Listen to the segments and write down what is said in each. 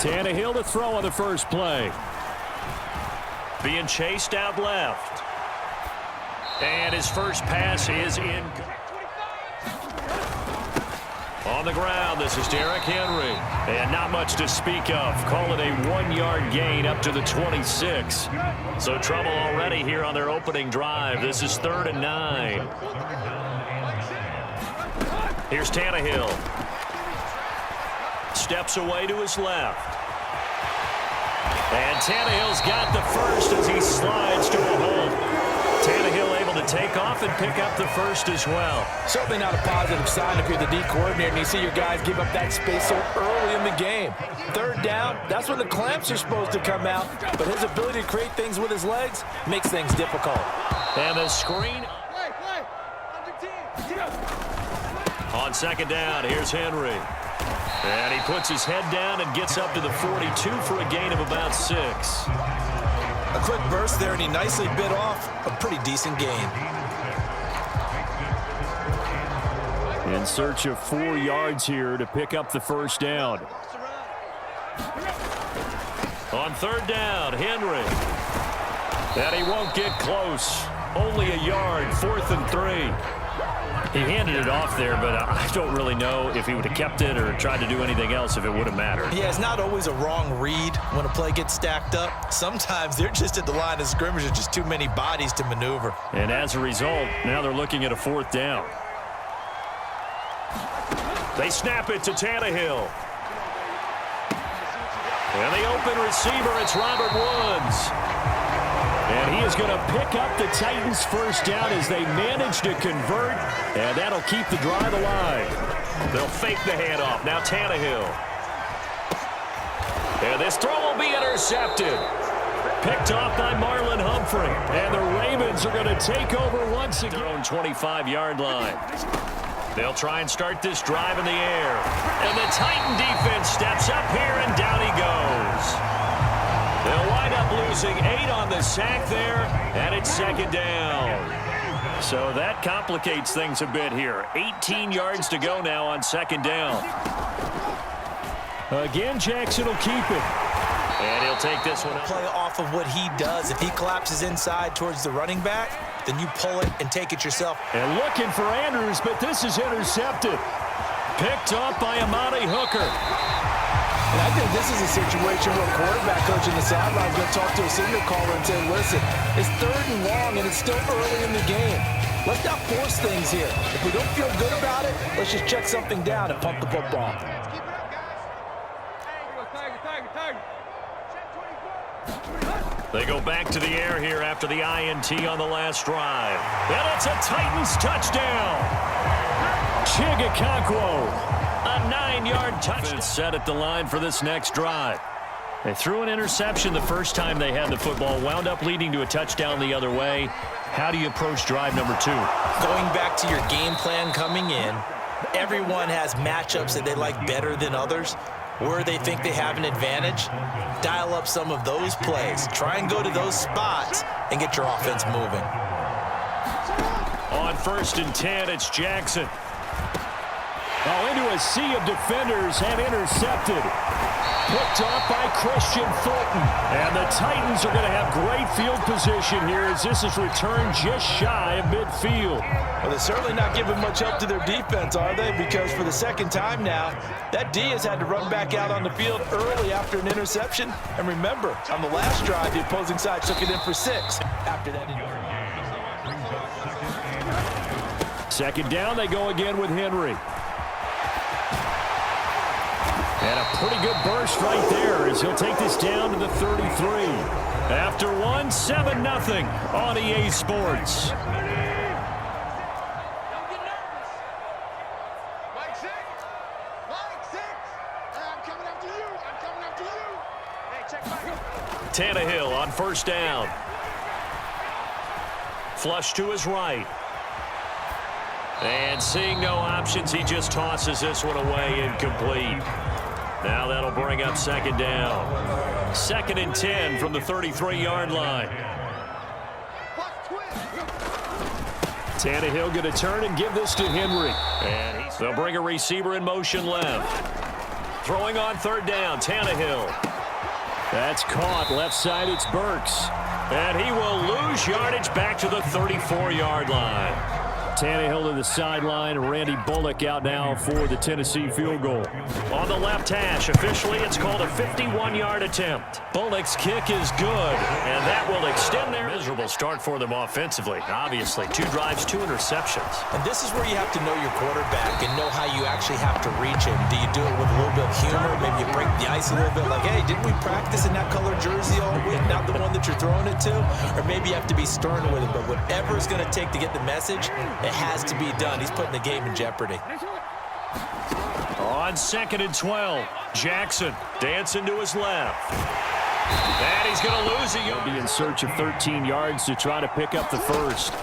Tannehill to throw on the first play. Being chased out left. And his first pass is in. On the ground, this is Derrick Henry. And not much to speak of. Call it a 1-yard gain up to the 26. So trouble already here on their opening drive. This is 3rd and 9. Here's Tannehill. Steps away to his left. And Tannehill's got the first as he slides to a hole. Tannehill able to take off and pick up the first as well. Certainly not a positive sign if you're the D coordinator and you see your guys give up that space so early in the game. 3rd down, that's when the clamps are supposed to come out, but his ability to create things with his legs makes things difficult. And the screen. On 2nd down, here's Henry. And he puts his head down and gets up to the 42 for a gain of about 6. A quick burst there, and he nicely bit off a pretty decent gain. In search of 4 yards here to pick up the first down. On 3rd down, Henry. And he won't get close. Only a yard, 4th and 3. He handed it off there, but I don't really know if he would have kept it or tried to do anything else if it would have mattered. Yeah, it's not always a wrong read when a play gets stacked up. Sometimes they're just at the line of scrimmage. There's just too many bodies to maneuver. And as a result, now they're looking at a 4th down. They snap it to Tannehill. And the open receiver, it's Robert Woods. And he is going to pick up the Titans' first down as they manage to convert, and that'll keep the drive alive. They'll fake the handoff. Now Tannehill. And this throw will be intercepted. Picked off by Marlon Humphrey. And the Ravens are going to take over once again. Their own 25-yard line. They'll try and start this drive in the air. And the Titan defense steps up here, and down he goes. They'll wind up losing 8 on the sack there, and it's 2nd down. So that complicates things a bit here. 18 yards to go now on 2nd down. Again, Jackson will keep it. And he'll take this one up. Play off of what he does. If he collapses inside towards the running back, then you pull it and take it yourself. And looking for Andrews, but this is intercepted. Picked off by Amani Hooker. And I think this is a situation where a quarterback coach in the sideline is going to talk to a signal caller and say, listen, it's 3rd and long and it's still early in the game. Let's not force things here. If we don't feel good about it, let's just check something down and pump the football. They go back to the air here after the INT on the last drive. And it's a Titans touchdown. Chigakonkwo. A 9-yard touchdown. Set at the line for this next drive. They threw an interception the first time they had the football, wound up leading to a touchdown the other way. How do you approach drive number 2? Going back to your game plan coming in, everyone has matchups that they like better than others. Where they think they have an advantage, dial up some of those plays. Try and go to those spots and get your offense moving. On 1st and 10, it's Jackson. Oh, into a sea of defenders and intercepted. Picked off by Christian Fulton. And the Titans are going to have great field position here as this is returned just shy of midfield. Well, they're certainly not giving much help to their defense, are they? Because for the 2nd time now, that D has had to run back out on the field early after an interception. And remember, on the last drive, the opposing side took it in for 6 after that. 2nd down, they go again with Henry. And a pretty good burst right there as he'll take this down to the 33. After one, 7-0 on EA Sports. Tannehill on 1st down. Flush to his right. And seeing no options, he just tosses this one away incomplete. Now that'll bring up 2nd down. 2nd and 10 from the 33-yard line. Tannehill going to turn and give this to Henry. And they'll bring a receiver in motion left. Throwing on third down, Tannehill. That's caught. Left side, it's Burks. And he will lose yardage back to the 34-yard line. Tannehill to the sideline. Randy Bullock out now for the Tennessee field goal. On the left hash, officially it's called a 51-yard attempt. Bullock's kick is good, and that will extend their miserable start for them offensively. Obviously, 2 drives, 2 interceptions. And this is where you have to know your quarterback and know how you actually have to reach him. Do you do it with a little bit of humor? Maybe you break the ice a little bit like, hey, didn't we practice in that color jersey all week? Not the one that you're throwing it to? Or maybe you have to be stern with him. But whatever it's going to take to get the message, it has to be done. He's putting the game in jeopardy. On 2nd and 12, Jackson dancing to his left. And he's going to lose it. He'll be in search of 13 yards to try to pick up the first.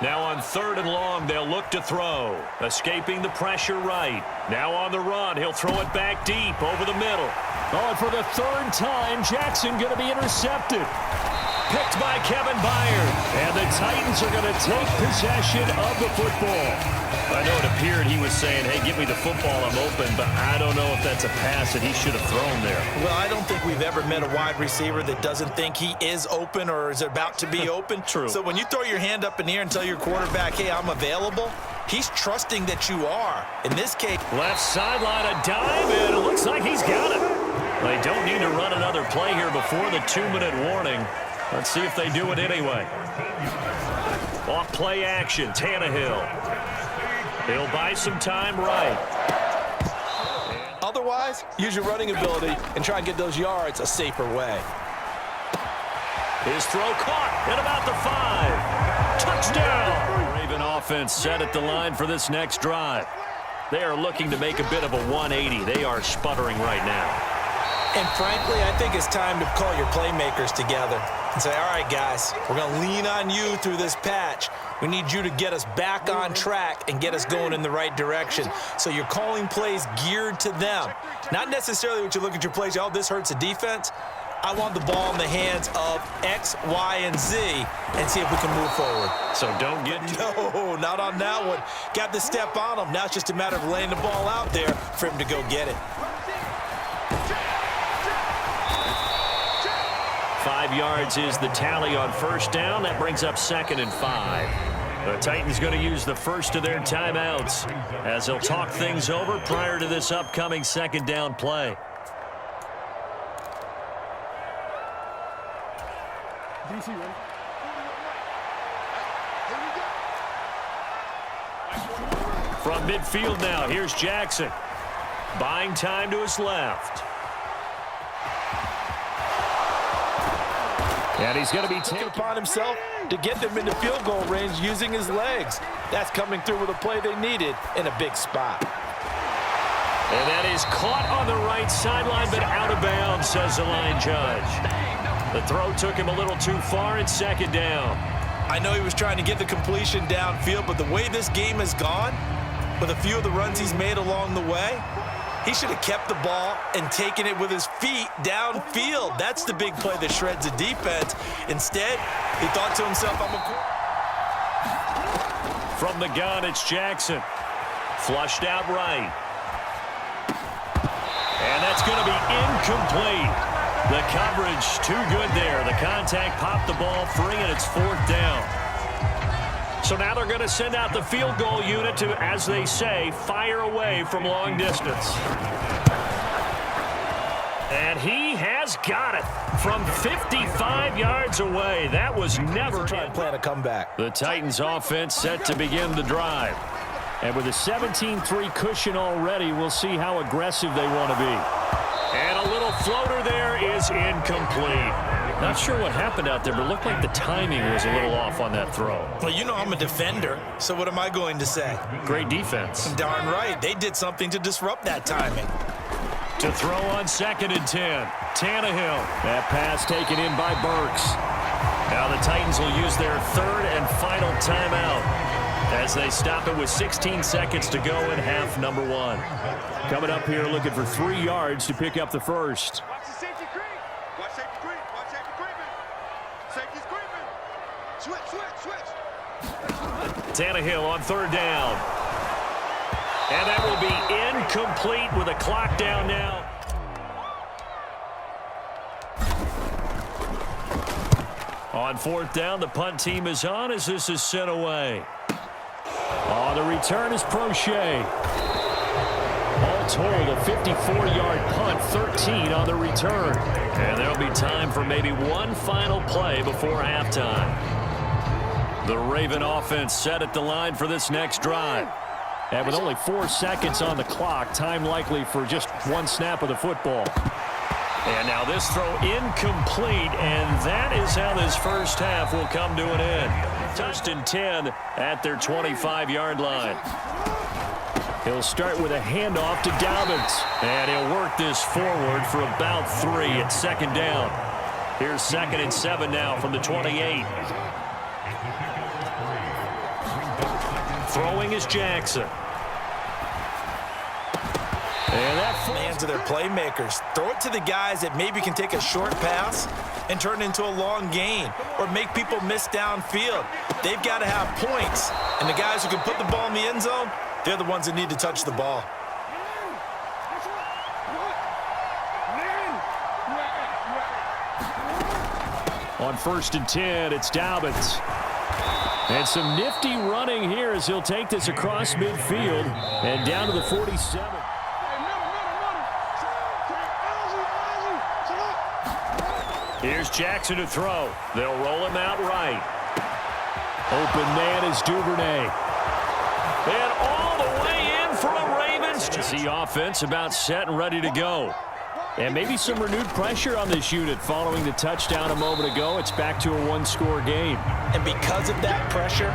Now on 3rd and long, they'll look to throw. Escaping the pressure right. Now on the run, he'll throw it back deep over the middle. Oh, and for the 3rd time, Jackson going to be intercepted. Picked by Kevin Byard. And the Titans are going to take possession of the football. I know it appeared he was saying, hey, give me the football, I'm open, but I don't know if that's a pass that he should have thrown there. Well, I don't think we've ever met a wide receiver that doesn't think he is open or is about to be open. True. So when you throw your hand up in the air and tell your quarterback, hey, I'm available, he's trusting that you are. In this case, left sideline, a dive, and it looks like he's got it. They don't need to run another play here before the 2-minute warning. Let's see if they do it anyway. Off play action, Tannehill. He'll buy some time right. otherwise, use your running ability and try and get those yards a safer way. His throw caught at about the 5. Touchdown! Raven offense set at the line for this next drive. They are looking to make a bit of a 180. They are sputtering right now. And frankly, I think it's time to call your playmakers together and say, all right, guys, we're going to lean on you through this patch. We need you to get us back on track and get us going in the right direction. So you're calling plays geared to them. Not necessarily what you look at your plays, oh, this hurts the defense. I want the ball in the hands of X, Y, and Z and see if we can move forward. So don't get... No, not on that one. Got to step on him. Now it's just a matter of laying the ball out there for him to go get it. 5 yards is the tally on first down. That brings up 2nd and 5. The Titans going to use the first of their timeouts as they'll talk things over prior to this upcoming second down play. From midfield now, here's Jackson. Buying time to his left. And he's going to be taken upon himself to get them into field goal range using his legs. That's coming through with a play they needed in a big spot. And that is caught on the right sideline, but out of bounds, says the line judge. The throw took him a little too far. It's 2nd down. I know he was trying to get the completion downfield, but the way this game has gone, with a few of the runs he's made along the way, he should have kept the ball and taken it with his feet downfield. That's the big play that shreds the defense. Instead, he thought to himself, I'm a... From the gun, it's Jackson. Flushed out right. And that's going to be incomplete. The coverage too good there. The contact popped the ball free, and it's 4th down. So now they're going to send out the field goal unit to, as they say, fire away from long distance. And he has got it from 55 yards away. That was never... Try and plan a comeback. The Titans offense set to begin the drive. And with a 17-3 cushion already, we'll see how aggressive they want to be. And a little floater there is incomplete. Not sure what happened out there, but it looked like the timing was a little off on that throw. Well, you know I'm a defender, so what am I going to say? Great defense. Darn right. They did something to disrupt that timing. To throw on 2nd and 10. Tannehill. That pass taken in by Burks. Now the Titans will use their 3rd and final timeout as they stop it with 16 seconds to go in half number 1. Coming up here looking for 3 yards to pick up the first. Watch the safety creep. Watch safety creep. Watch safety creeping. Safety's creeping. Switch. Tannehill on 3rd down. And that will be incomplete with a clock down now. On fourth down, the punt team is on as this is sent away. The return is Prochet. All told, a 54-yard punt, 13 on the return. And there'll be time for maybe one final play before halftime. The Raven offense set at the line for this next drive. And with only 4 seconds on the clock, time likely for just one snap of the football. And now this throw incomplete, and that is how this first half will come to an end. First and 10 at their 25-yard line. He'll start with a handoff to Dobbins, and he'll work this forward for about 3 at second down. Here's 2nd and 7 now from the 28. Throwing is Jackson. And that hands of their playmakers. Throw it to the guys that maybe can take a short pass and turn it into a long gain or make people miss downfield. They've got to have points. And the guys who can put the ball in the end zone, they're the ones that need to touch the ball. On 1st and 10, it's Dobbins. And some nifty running here as he'll take this across midfield and down to the 47. Here's Jackson to throw. They'll roll him out right. Open man is Duvernay. And all the way in for a Ravens. The offense about set and ready to go. And maybe some renewed pressure on this unit following the touchdown a moment ago. It's back to a one-score game. And because of that pressure,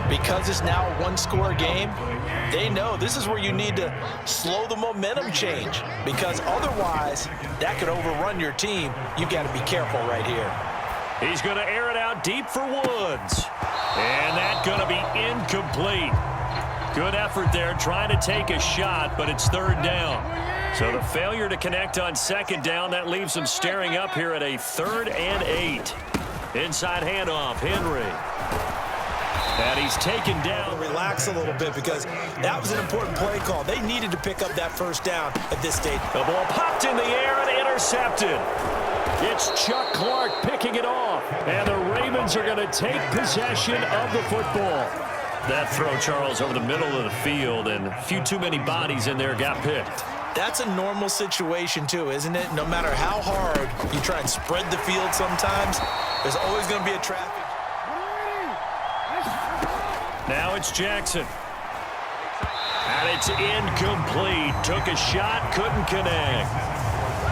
because it's now a one-score game, they know this is where you need to slow the momentum change, because otherwise that could overrun your team. You've got to be careful right here. He's going to air it out deep for Woods. And that's going to be incomplete. Good effort there trying to take a shot, but it's 3rd down. So the failure to connect on 2nd down, that leaves them staring up here at a 3rd and 8. Inside handoff, Henry. And he's taken down. Relax a little bit because that was an important play call. They needed to pick up that 1st down at this stage. The ball popped in the air and intercepted. It's Chuck Clark picking it off. And the Ravens are going to take possession of the football. That throw, Charles, over the middle of the field, and a few too many bodies in there got picked. That's a normal situation too, isn't it? No matter how hard you try and spread the field sometimes, there's always going to be a traffic. Now it's Jackson. And it's incomplete. Took a shot, couldn't connect.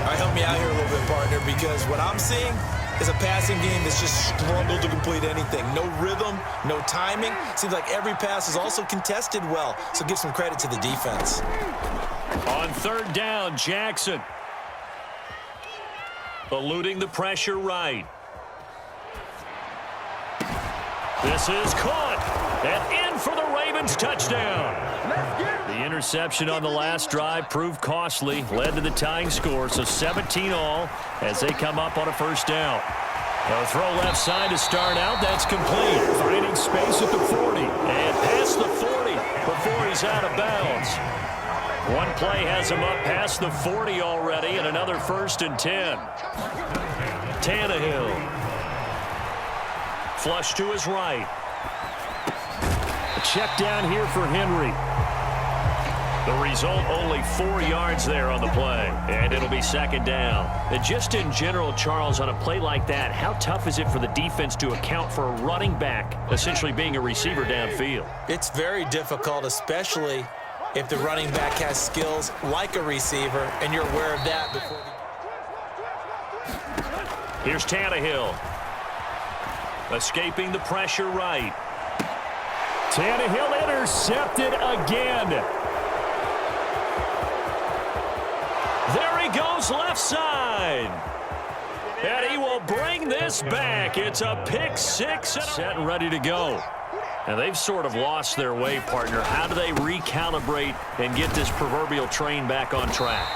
All right, help me out here a little bit, partner, because what I'm seeing is a passing game that's just struggled to complete anything. No rhythm, no timing. Seems like every pass is also contested well, so give some credit to the defense. On 3rd down, Jackson. Eluding the pressure right. This is caught. And in for the Ravens touchdown. The interception on the last drive proved costly, led to the tying score, so 17 all as they come up on a 1st down. A throw left side to start out. That's complete. Finding space at the 40. And past the 40 before he's out of bounds. One play has him up past the 40 already, and another 1st and 10. Tannehill. Flush to his right. A check down here for Henry. The result, only 4 yards there on the play, and it'll be 2nd down. And just in general, Charles, on a play like that, how tough is it for the defense to account for a running back essentially being a receiver downfield? It's very difficult, especially if the running back has skills like a receiver, and you're aware of that before. Here's Tannehill. Escaping the pressure right. Tannehill intercepted again. There he goes left side. And he will bring this back. It's a pick 6. Set and ready to go. And they've sort of lost their way, partner. How do they recalibrate and get this proverbial train back on track?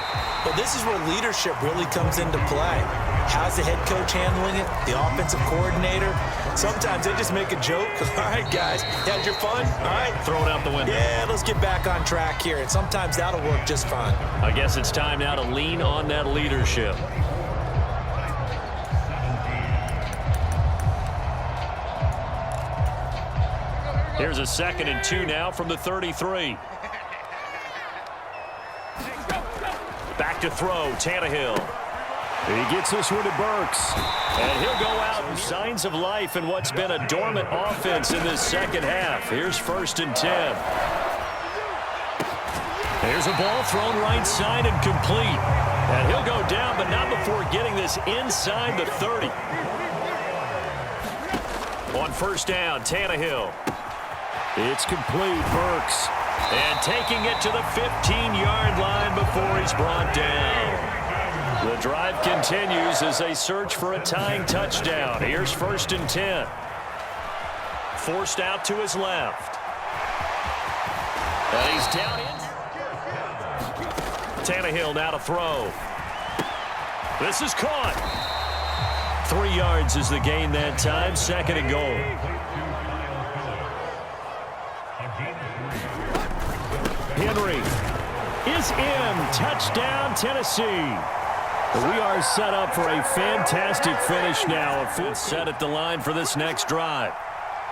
Well, this is where leadership really comes into play. How's the head coach handling it? The offensive coordinator? Sometimes they just make a joke. All right, guys, you had your fun? All right. Throw it out the window. Yeah, let's get back on track here, and sometimes that'll work just fine. I guess it's time now to lean on that leadership. Here's a 2nd and 2 now from the 33. Back to throw, Tannehill. He gets this one to Burks. And he'll go out in signs of life in what's been a dormant offense in this second half. Here's 1st and 10. There's a ball thrown right side and complete. And he'll go down, but not before getting this inside the 30. On 1st down, Tannehill. It's complete, Burks. And taking it to the 15-yard line before he's brought down. The drive continues as they search for a tying touchdown. Here's 1st and 10. Forced out to his left. And he's down in. Tannehill now to throw. This is caught. 3 yards is the gain that time. 2nd and goal. Henry is in. Touchdown, Tennessee. We are set up for a fantastic finish now. Set at the line for this next drive.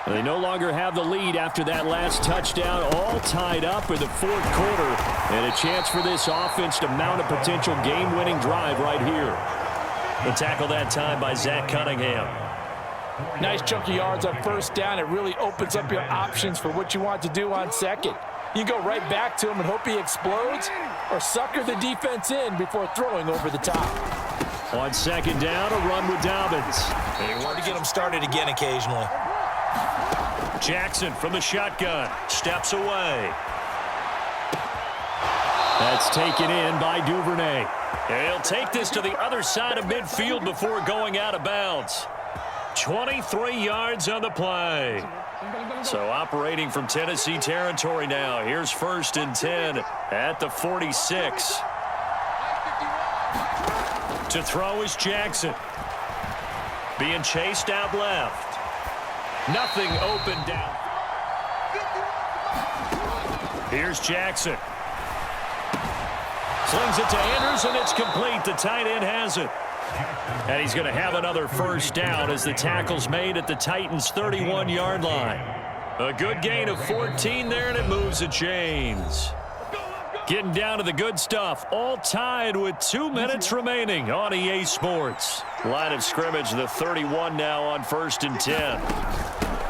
They no longer have the lead after that last touchdown, all tied up in the 4th quarter, and a chance for this offense to mount a potential game-winning drive right here. The tackle that time by Zach Cunningham. Nice chunky yards on 1st down. It really opens up your options for what you want to do on 2nd. You go right back to him and hope he explodes, or sucker the defense in before throwing over the top. On 2nd down, a run with Dobbins. They want to get him started again occasionally. Jackson from the shotgun. Steps away. That's taken in by Duvernay. And he'll take this to the other side of midfield before going out of bounds. 23 yards on the play. So operating from Tennessee territory now. Here's 1st and 10 at the 46. To throw is Jackson. Being chased out left. Nothing open down. Here's Jackson. Slings it to Andrews, and it's complete. The tight end has it. And he's going to have another 1st down as the tackle's made at the Titans' 31-yard line. A good gain of 14 there, and it moves the chains. Getting down to the good stuff, all tied with 2 minutes remaining on EA Sports. Line of scrimmage, the 31 now on 1st and 10.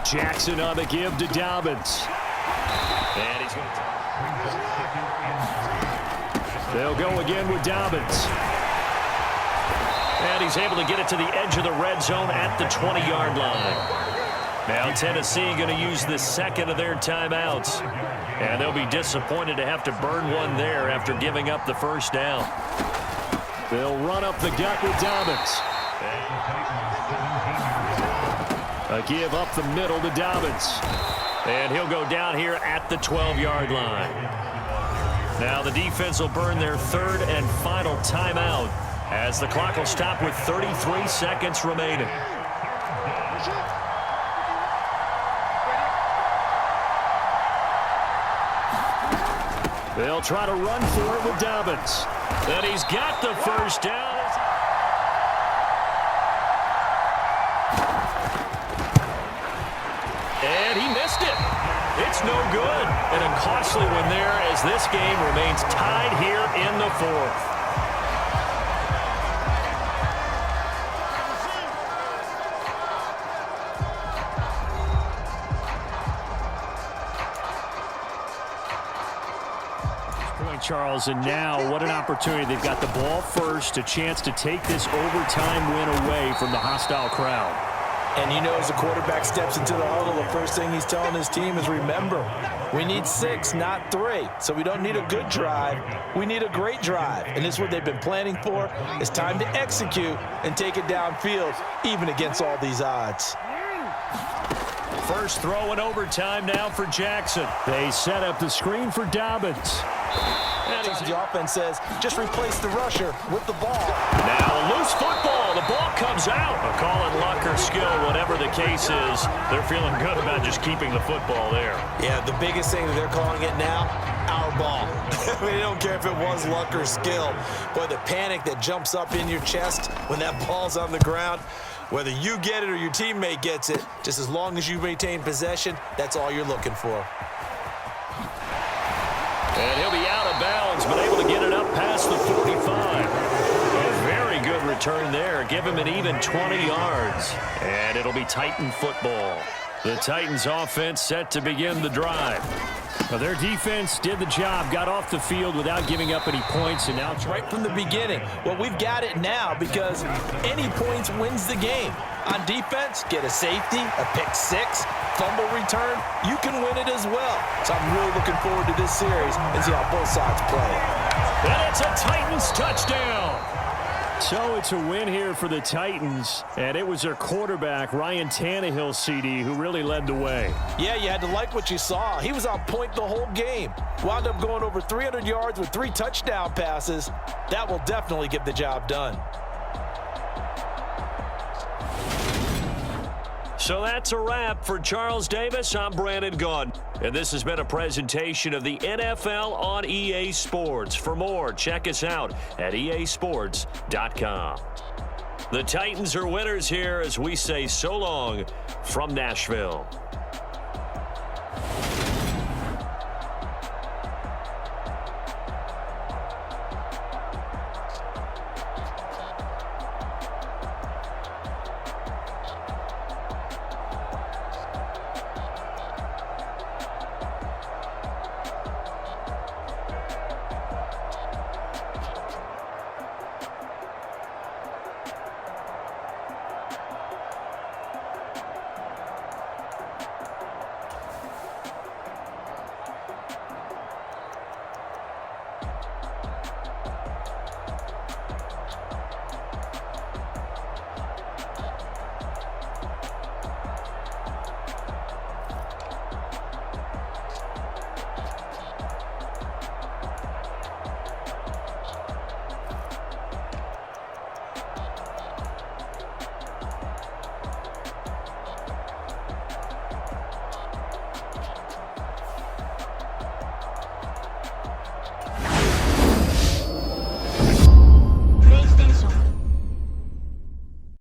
Jackson on the give to Dobbins. And he's going to... They'll go again with Dobbins. And he's able to get it to the edge of the red zone at the 20-yard line. Now Tennessee going to use the 2nd of their timeouts. And they'll be disappointed to have to burn one there after giving up the 1st down. They'll run up the gut with Dobbins. A give up the middle to Dobbins. And he'll go down here at the 12-yard line. Now the defense will burn their 3rd and final timeout as the clock will stop with 33 seconds remaining. They'll try to run for it with Dobbins. And he's got the 1st down. And he missed it. It's no good. And a costly one there as this game remains tied here in the 4th. Charles, and now what an opportunity. They've got the ball first, a chance to take this overtime win away from the hostile crowd. And you know, as the quarterback steps into the huddle, the first thing he's telling his team is, remember, we need 6, not 3. So we don't need a good drive. We need a great drive. And this is what they've been planning for. It's time to execute and take it downfield, even against all these odds. first throw in overtime now for Jackson. They set up the screen for Dobbins. Sometimes the offense says, just replace the rusher with the ball. Now a loose football. The ball comes out. A call it luck or skill, whatever the case is. They're feeling good about just keeping the football there. Yeah, the biggest thing that they're calling it now, our ball. I mean, they don't care if it was luck or skill. Boy, the panic that jumps up in your chest when that ball's on the ground, whether you get it or your teammate gets it, just as long as you maintain possession, that's all you're looking for. And he'll be out of bounds, but able to get it up past the 45. A very good return there. Give him an even 20 yards. And it'll be Titan football. The Titans offense set to begin the drive. Well, their defense did the job, got off the field without giving up any points, and now Right from the beginning. Well, we've got it now because any points wins the game. On defense, get a safety, a pick six, fumble return, you can win it as well. So I'm really looking forward to this series and see how both sides play. And it's a Titans touchdown. So it's a win here for the Titans, and it was their quarterback, Ryan Tannehill, CD, who really led the way. Yeah, you had to like what you saw. He was on point the whole game. Wound up going over 300 yards with 3 touchdown passes. That will definitely get the job done. So that's a wrap for Charles Davis. I'm Brandon Gunn. And this has been a presentation of the NFL on EA Sports. For more, check us out at easports.com. The Titans are winners here as we say so long from Nashville.